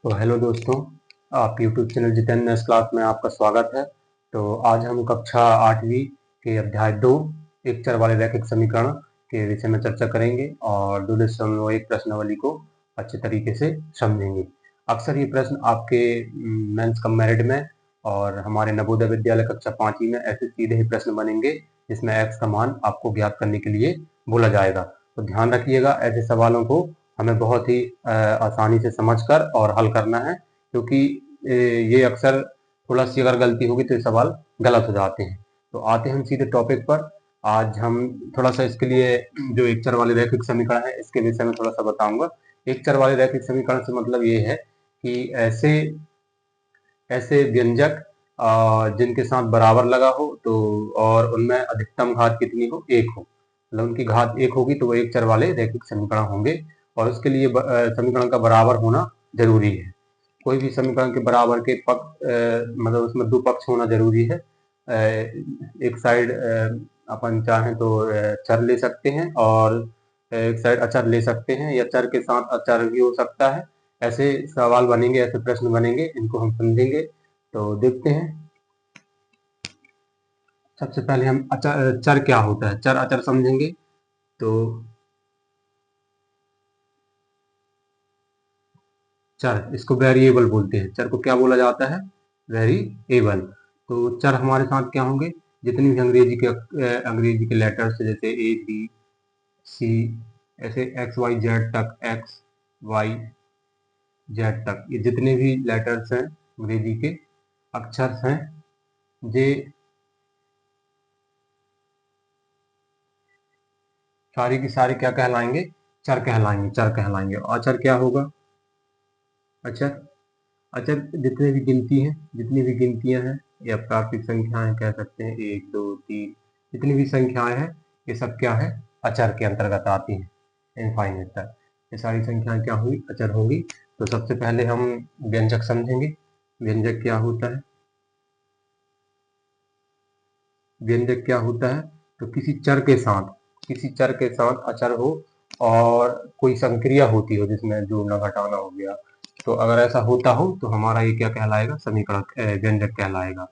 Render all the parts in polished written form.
तो हेलो दोस्तों, आप YouTube channel Jitendra maths class में आपका स्वागत है। तो आज हम कक्षा 8वीं के अध्याय 2 एक चर वाले रैखिक समीकरण के विषय में चर्चा करेंगे और 2.1 प्रश्नावली को अच्छे तरीके से समझेंगे। अक्सर ये प्रश्न आपके मेंस कम मेरिट में और हमारे नवोदय विद्यालय कक्षा 5वीं में ऐसे सीधे ही प्रश्न बनेंगे जिसमें x का मान आपको ज्ञात करने के लिए बोला जाएगा। तो ध्यान रखिएगा, ऐसे सवालों को हमें बहुत ही आसानी से समझकर और हल करना है, क्योंकि ये अक्सर थोड़ा सी अगर गलती होगी तो ये सवाल गलत हो जाते हैं। तो आते हैं हम सीधे टॉपिक पर। आज हम थोड़ा सा इसके लिए जो एक चर वाले रैखिक समीकरण है इसके विषय में थोड़ा सा बताऊंगा। एक चर वाले रैखिक समीकरण से मतलब ये है कि ऐसे व्यंजक जिनके साथ बराबर लगा हो तो और उनमें अधिकतम घात कितनी हो, एक हो, मतलब उनकी घात एक होगी तो वो एक चर वाले रैखिक समीकरण होंगे। और उसके लिए समीकरण का बराबर होना जरूरी है। कोई भी समीकरण के बराबर के पक्ष मतलब उसमें दो पक्ष होना जरूरी है। एक साइड अपन चाहें तो चर ले सकते हैं और एक साइड अचर ले सकते हैं, या चर के साथ अचर भी हो सकता है। ऐसे सवाल बनेंगे, ऐसे प्रश्न बनेंगे, इनको हम समझेंगे। तो देखते हैं। सबसे पहले हम चर क्या होता है, चर अचर समझेंगे। तो चर, इसको वेरिएबल बोलते हैं। चर को क्या बोला जाता है? वेरिएबल। तो चर हमारे साथ क्या होंगे? जितनी भी अंग्रेजी के लेटर्स जैसे ए बी सी, ऐसे एक्स वाई जेड तक, एक्स वाई जेड तक, ये जितने भी लेटर्स हैं, अंग्रेजी के अक्षर हैं, ये सारी की सारी क्या कहलाएंगे? चर कहलाएंगे। चर कहलाएंगे। अचर क्या होगा? अचर अचर जितने भी गिनती हैं, जितनी भी गिनतियां हैं या प्राकृतिक संख्याएं कह सकते हैं, 1 2 3, जितनी भी संख्याएं हैं ये सब क्या है? अचर के अंतर्गत आती हैं, इनफाइनाइट तक। ये सारी संख्याएं क्या हुई? अचर होंगी। तो सबसे पहले हम व्यंजक समझेंगे। व्यंजक क्या होता है? व्यंजक क्या होता है? तो किसी चर के साथ अचर हो और कोई संक्रिया होती हो जिसमें जोड़ना घटाना हो गया, तो अगर ऐसा होता हो तो हमारा ये क्या कहलाएगा? समीकरण व्यंजक कहलाएगा।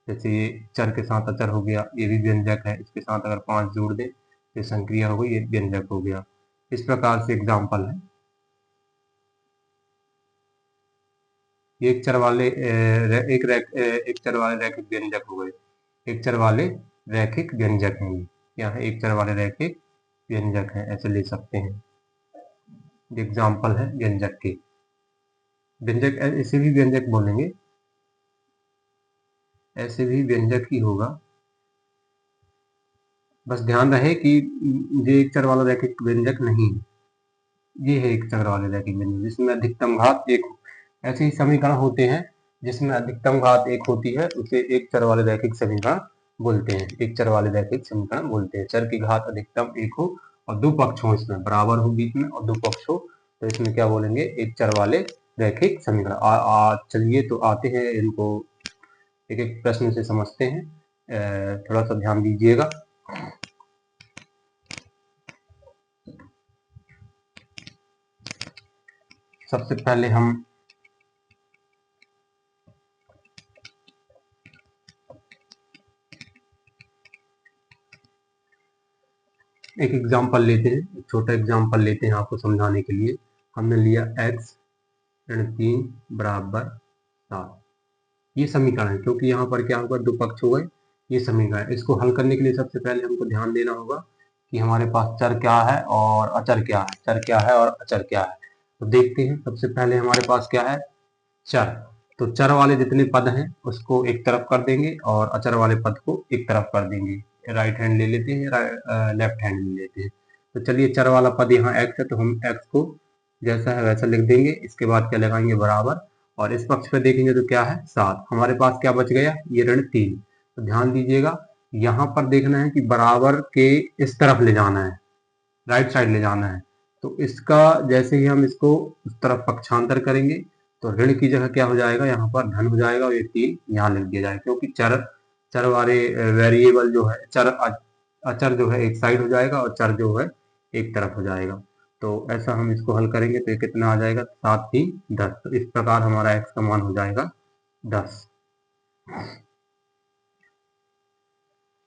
जैसे ये चर के साथ अचर हो गया, ये भी व्यंजक है। इसके साथ अगर 5 जोड़ दें तो संक्रिया हो गई, ये व्यंजक हो गया। इस प्रकार से एग्जाम्पल है। ये एक चर वाले रैखिक व्यंजक हो गए। एक चर वाले रैखिक व्यंजक हैं। क्या है? एक चर वाले रैखिक व्यंजक हैं, ऐसे ले सकते हैं। एग्जाम्पल है व्यंजक के। व्यंजक ऐसे भी व्यंजक बोलेंगे, ऐसे भी व्यंजक ही होगा। बस ध्यान रहे कि ये एक चर वाला रैखिक व्यंजक नहीं है, ये है एक चर वाले रैखिक व्यंजक जिसमें अधिकतम घात एक हो। ऐसे ही समीकरण होते हैं जिसमें अधिकतम घात एक होती है, उसे एक चर वाले रैखिक समीकरण बोलते हैं। एक चर वाले रैखिक समीकरण बोलते हैं। चर की घात अधिकतम एक हो और दो पक्ष हो, इसमें बराबर हो बीच में और दो पक्ष हो, तो इसमें क्या बोलेंगे? एक चर वाले रैखिक समीकरण। चलिए तो आते हैं, इनको एक एक प्रश्न से समझते हैं। थोड़ा सा ध्यान दीजिएगा। सबसे पहले हम एक एग्जाम्पल लेते हैं, एक छोटा एग्जाम्पल लेते हैं आपको समझाने के लिए। हमने लिया x ऋण 3 बराबर 7। ये समीकरण है, क्योंकि यहाँ पर क्या होगा? दो पक्ष हो गए। ये समीकरण है। इसको हल करने के लिए सबसे पहले हमको ध्यान देना होगा कि हमारे पास चर क्या है और अचर क्या है। चर क्या है और अचर क्या है, तो देखते हैं। सबसे पहले हमारे पास क्या है? चर। तो चर वाले जितने पद हैं उसको एक तरफ कर देंगे और अचर वाले पद को एक तरफ कर देंगे। राइट हैंड ले लेते हैं, लेफ्ट हैंड ले लेते हैं। तो चलिए, चर वाला पद यहाँ x है तो हम x को जैसा है वैसा लिख देंगे। इसके बाद क्या लगाएंगे? बराबर। और इस पक्ष पे देखेंगे तो क्या है? 7। हमारे पास क्या बच गया? ये ऋण 3। तो ध्यान दीजिएगा, यहाँ पर देखना है कि बराबर के इस तरफ ले जाना है, राइट साइड ले जाना है। तो इसका जैसे ही हम इसको उस तरफ पक्षांतर करेंगे तो ऋण की जगह क्या हो जाएगा? यहाँ पर धन हो जाएगा और ये 3 यहाँ लिख दिया जाएगा, क्योंकि चर चर वाले वेरिएबल जो है, अचर जो है एक साइड हो जाएगा और चर जो है एक तरफ हो जाएगा। तो ऐसा हम इसको हल करेंगे तो ये कितना आ जाएगा, 7 3 10। तो इस प्रकार हमारा x का मान हो जाएगा 10।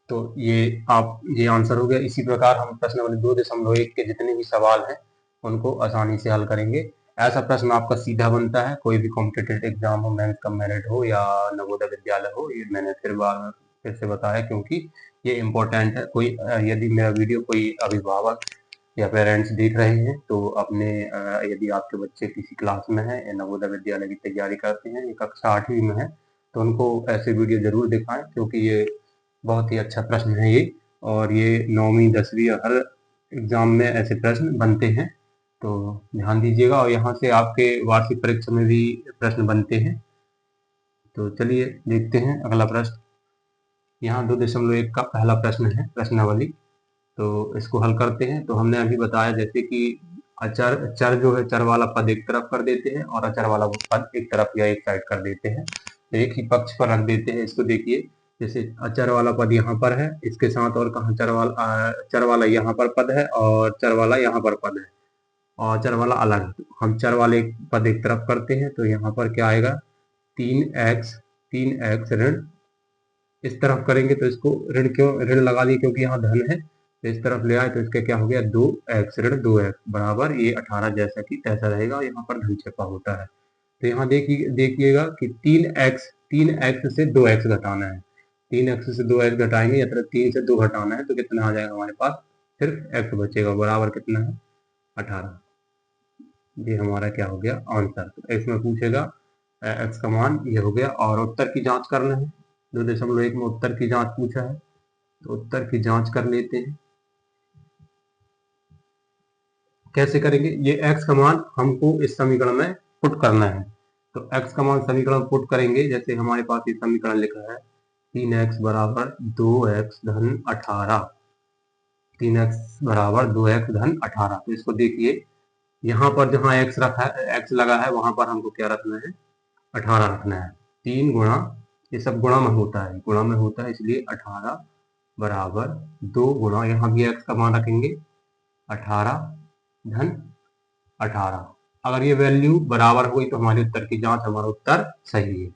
तो ये आंसर हो गया। इसी प्रकार हम प्रश्न वाले 2.1 के जितने भी सवाल हैं उनको आसानी से हल करेंगे। ऐसा प्रश्न आपका सीधा बनता है, कोई भी कॉम्पिटिटिव एग्जाम हो, मेंस का मेरिट हो या नवोदय विद्यालय हो, ये मैंने फिर से बताया क्योंकि ये इम्पोर्टेंट है। कोई यदि मेरा वीडियो कोई अभिभावक या पेरेंट्स देख रहे हैं तो अपने यदि आपके बच्चे किसी क्लास में है या नवोदय विद्यालय की तैयारी करते हैं, ये कक्षा 8वीं में है, तो उनको ऐसे वीडियो जरूर दिखाएं क्योंकि ये बहुत ही अच्छा प्रश्न है ये। और ये 9वीं 10वीं हर एग्जाम में ऐसे प्रश्न बनते हैं, तो ध्यान दीजिएगा। और यहाँ से आपके वार्षिक परीक्षा में भी प्रश्न बनते हैं। तो चलिए देखते हैं अगला प्रश्न। यहाँ 2.1 का पहला प्रश्न है प्रश्नावली, तो इसको हल करते हैं। तो हमने अभी बताया जैसे कि चर जो है, चर वाला पद एक तरफ कर देते हैं और अचर वाला पद एक तरफ या एक साइड कर देते हैं, तो एक ही पक्ष पर रख देते हैं। इसको देखिए, जैसे अचर वाला पद यहाँ पर है, इसके साथ और कहाँ चर वाला यहाँ पर पद है और चर वाला यहाँ पर पद है और चर वाला अलग है। हम चर वाले पद एक तरफ करते हैं तो यहाँ पर क्या आएगा, 3x ऋण, इस तरफ करेंगे तो इसको ऋण क्यों ऋण लगा दिए क्योंकि यहाँ धन है, तो इस तरफ ले आए तो इसका क्या हो गया, 2x ऋण 2x बराबर ये 18 जैसा कि तैसा रहेगा। यहाँ पर धन छिपा होता है। तो यहाँ देखिएगा कि 3x से 2x घटाना है, 3x से 2x घटाएंगे या फिर 3 से 2 घटाना है तो कितना आ जाएगा हमारे पास, सिर्फ x बचेगा बराबर कितना है, 18। ये हमारा क्या हो गया आंसर। तो इसमें पूछेगा x का मान ये हो गया। और उत्तर की जांच करना है, 2.1 में उत्तर की जांच पूछा है, तो उत्तर की जांच कर लेते हैं। कैसे करेंगे, ये x का मान हमको इस समीकरण में पुट करना है। तो x का मान समीकरण पुट करेंगे, जैसे हमारे पास ये समीकरण लिखा है 3x बराबर 2x धन 18, 3x बराबर 2x धन 18। तो इसको देखिए, यहाँ पर जहाँ x रखा है, x लगा है, वहां पर हमको क्या रखना है, 18 रखना है। 3 गुणा, ये सब गुणा में होता है, गुणा में होता है, इसलिए 18 बराबर 2 गुणा, यहाँ भी x का मान रखेंगे 18 धन 18। अगर ये वैल्यू बराबर हुई तो हमारे उत्तर की जांच, हमारा उत्तर सही है।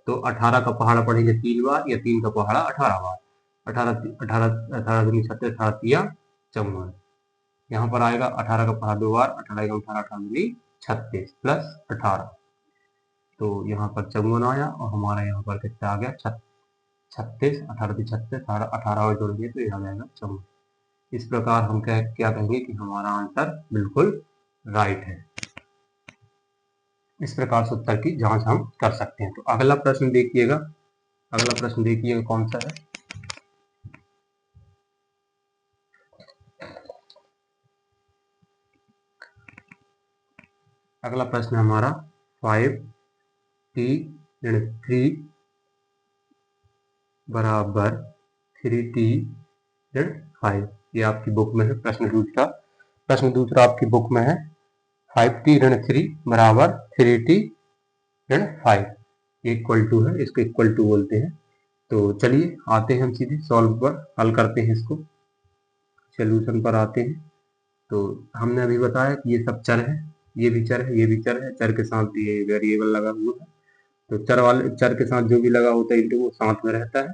तो 18 का पहाड़ा पढ़ेंगे 3 बार या 3 का पहाड़ा 18 बार, 18 दूनी 36, 18 तिया 54। यहाँ पर आएगा 18 का पहाड़ा 2 बार, 18 18, 18 दूनी 36 प्लस 18, तो यहाँ पर 54 आया और हमारा यहाँ पर कितना आ गया, 36, 18 36, 18 और जोड़ेंगे तो यह आ जाएगा 54। इस प्रकार हम क्या कहेंगे कि हमारा आंसर बिल्कुल राइट है। इस प्रकार से उत्तर की जांच हम कर सकते हैं। तो अगला प्रश्न देखिएगा, अगला प्रश्न देखिएगा कौन सा है। अगला प्रश्न है हमारा 5t ऋण 3 बराबर 3t ऋण 5, ये आपकी बुक में है। प्रश्न दूसरा आपकी बुक में है 5t ऋण 3 बराबर 3t ऋण 5, इक्वल टू है, इसको इक्वल टू बोलते हैं। तो चलिए आते हैं हम सीधे सॉल्व पर, हल करते हैं इसको, सोल्यूशन पर आते हैं। तो हमने अभी बताया कि ये सब चर है, ये भी चर है, ये भी चर है, चर के साथ ये वेरिएबल लगा हुआ है। तो चर के साथ जो भी लगा होता है इंटू वो साथ में रहता है,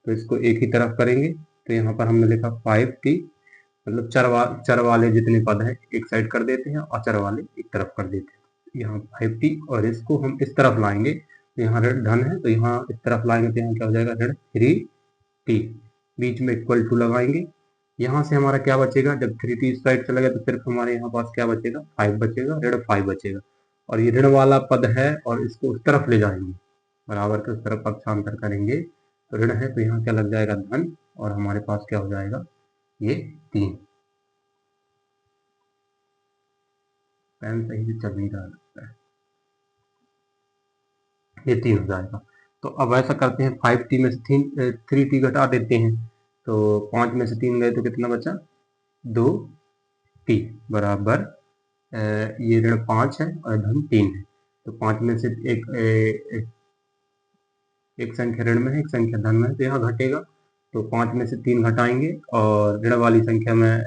तो इसको एक ही तरफ करेंगे। तो यहाँ पर हमने लिखा 5t, मतलब चर वाले जितने पद हैं एक साइड कर देते हैं और चर वाले एक तरफ कर देते हैं। यहाँ 5t और इसको हम इस तरफ लाएंगे, तो यहाँ धन है तो यहाँ इस तरफ लाएंगे तो यहाँ क्या हो जाएगा, ऋण 3t, बीच में इक्वल टू लगाएंगे। यहाँ से हमारा क्या बचेगा, जब 3t इस साइड चला गया तो सिर्फ हमारे यहाँ पास क्या बचेगा, 5 बचेगा, ऋण 5 बचेगा। और ये ऋण वाला पद है और इसको उस तरफ ले जाएंगे, बराबर के उस तरफ पक्षांतर करेंगे तो ऋण है तो यहाँ क्या लग जाएगा, धन, और हमारे पास क्या हो जाएगा, ये 3। पेन सही से चल नहीं रहा लगता है, ये 3 हो जाएगा। तो अब ऐसा करते हैं, 5t में से 3t घटा देते हैं, तो 5 में से 3 गए तो कितना बचा, 2t बराबर ये ऋण 5 है और धन 3 है। तो 5 में से एक संख्या ऋण में है, एक संख्या धन में है, तो यहाँ घटेगा। तो 5 में से 3 घटाएंगे और ऋण वाली संख्या में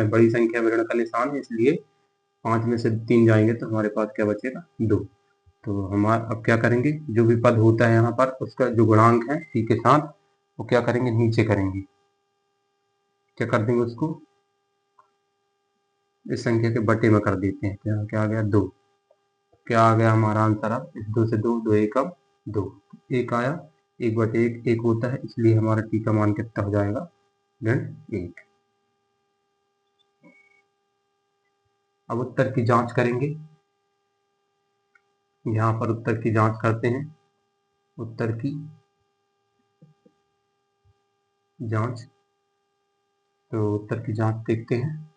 बड़ी संख्या में ऋण का निशान है, इसलिए 5 में से 3 जाएंगे तो हमारे पास क्या बचेगा 2। तो हमारा अब क्या करेंगे, जो भी पद होता है यहाँ पर उसका जो गुणांक है टी के साथ वो क्या करेंगे, नीचे करेंगे, क्या कर देंगे उसको इस संख्या के बटे में कर देते हैं। तो क्या आ गया 2, क्या आ गया हमारा आंसर, अब इस 2 से 2 एक अब 2 1 आया, 1/1 1 होता है, इसलिए हमारा टी का मान कितना हो जाएगा ऋण 1। अब उत्तर की जांच करेंगे, यहाँ पर उत्तर की जांच करते हैं। उत्तर की जांच, तो उत्तर की जांच देखते हैं।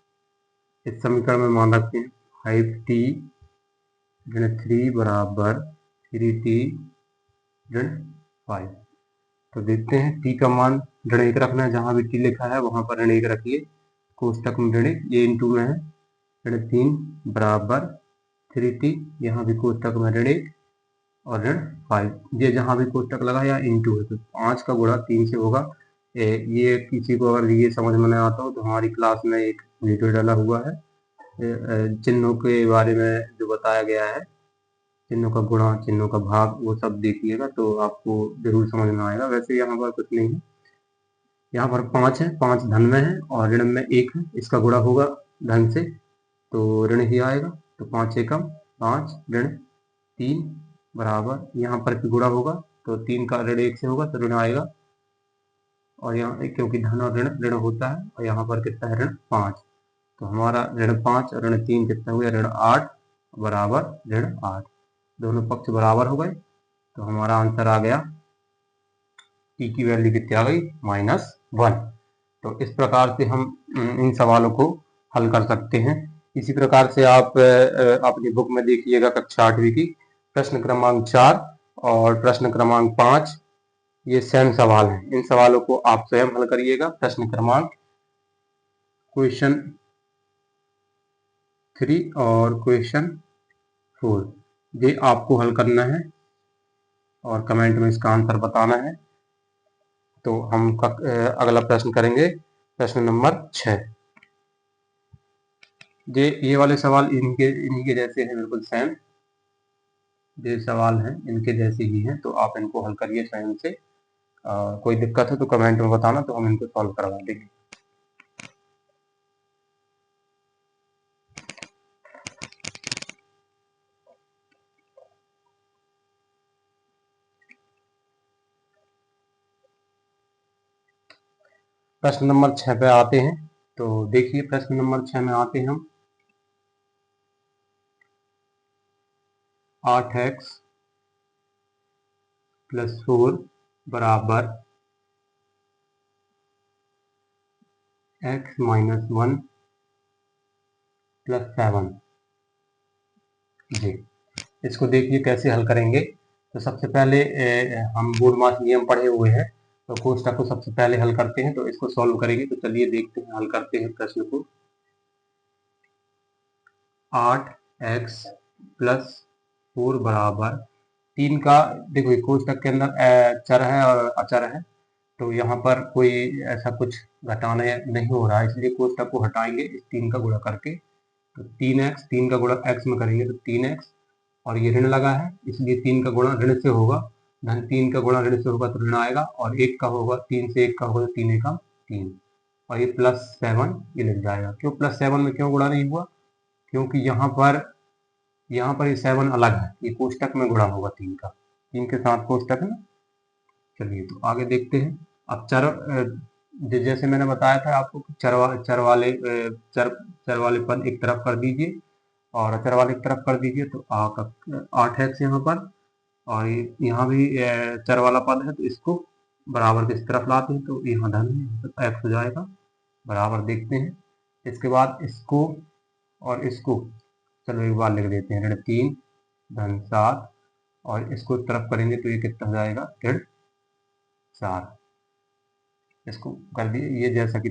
इस समीकरण में मान रखते हैं 5t ऋण 3 बराबर 3t ऋण 5। तो देखते हैं टी का मान ऋण 1 रखना है, जहां भी टी लिखा है वहां पर ऋण 1 रखिए, कोष्टक में ऋण 1, ये इंटू में है, ऋण 3 बराबर 3t, यहाँ भी कोष्टक में ऋण 1 और ऋण 5, ये जहां भी कोष्टक लगा या इंटू है तो 5 का गुणा 3 से होगा। ये किसी को अगर ये समझ में नहीं आता हो तो हमारी क्लास में एक वीडियो डाला हुआ है, चिन्हों के बारे में जो बताया गया है, चिन्हों का गुणा, चिन्हों का भाग, वो सब देखिएगा तो आपको जरूर समझ में आएगा। वैसे यहाँ पर कुछ नहीं है, यहाँ पर 5 है, 5 धन में है और ऋण में 1 है, इसका गुणा होगा धन से तो ऋण ही आएगा। तो 5 एकम 5 ऋण 3 बराबर, यहाँ पर भी गुणा होगा तो 3 का ऋण 1 से होगा तो ऋण आएगा, और यहाँ क्योंकि धन और ऋण ऋण होता है, और यहाँ पर कितना है ऋण 5, तो हमारा ऋण 5 और ऋण 3 कितना हुआ, ऋण 8 बराबर ऋण 8, दोनों पक्ष बराबर हो गए। तो हमारा आंसर आ गया, टी की वैल्यू कितनी आ गई -1। तो इस प्रकार से हम इन सवालों को हल कर सकते हैं। इसी प्रकार से आप अपनी बुक में देखिएगा कक्षा 8वीं की प्रश्न क्रमांक 4 और प्रश्न क्रमांक 5, ये सेम सवाल हैं। इन सवालों को आप स्वयं हल करिएगा। प्रश्न क्रमांक क्वेश्चन 3 और क्वेश्चन 4 ये आपको हल करना है और कमेंट में इसका आंसर बताना है। तो हम अगला प्रश्न करेंगे, प्रश्न नंबर 6। ये वाले सवाल इन्हीं के जैसे हैं, बिल्कुल सेम ये सवाल हैं, इनके जैसे ही हैं, तो आप इनको हल करिए स्वयं से। कोई दिक्कत है तो कमेंट में बताना, तो हम इनको सॉल्व करवा देंगे। प्रश्न नंबर 6 पे आते हैं। तो देखिए प्रश्न नंबर 6 में आते हैं हम, 8x + 4 बराबर x - 1 + 7 जी। इसको देखिए कैसे हल करेंगे। तो सबसे पहले हम बोर्डमास नियम पढ़े हुए हैं, तो कोष्टक को सबसे पहले हल करते हैं, तो इसको सॉल्व करेंगे। तो चलिए देखते हैं, हल करते हैं प्रश्न को। 8x + 4 बराबर 3 का, देखो ये कोष्टक के अंदर चर है और अचर है, तो यहाँ पर कोई ऐसा कुछ घटाना नहीं हो रहा है, इसलिए कोष्टक को हटाएंगे इस 3 का गुणा करके। तो 3x, 3 का गुणा x में करेंगे तो 3x, और ये ऋण लगा है इसलिए 3 का गुणा ऋण से होगा, धन 3 का गुणा ऋण से होगा तो ऋण आएगा, और 1 का होगा, 3 से 1 का होगा तो 3 एकम 3, और ये +7 ये लग जाएगा। क्यों +7 में क्यों गुणा नहीं हुआ, क्योंकि यहाँ पर ये 7 अलग है, ये कोष्टक में गुणा होगा 3 का, 3 के साथ कोष्टक है ना। चलिए तो आगे देखते हैं। अब जैसे मैंने बताया था आपको, चर वाले पद एक तरफ कर दीजिए और अचर वाले एक तरफ कर दीजिए, तो 8x यहाँ पर, और यहाँ भी चर वाला पद है, तो इसको बराबर किस तरफ लाते हैं, तो यहाँ धन है तो x हो जाएगा बराबर। देखते हैं इसके बाद इसको और इसको, चलो एक बार लिख देते हैं, ऋण 3 धन 7, और इसको तरफ करेंगे तो ये कितना हो जाएगा ऋण 4। इसको कर दिए, ये जैसा कि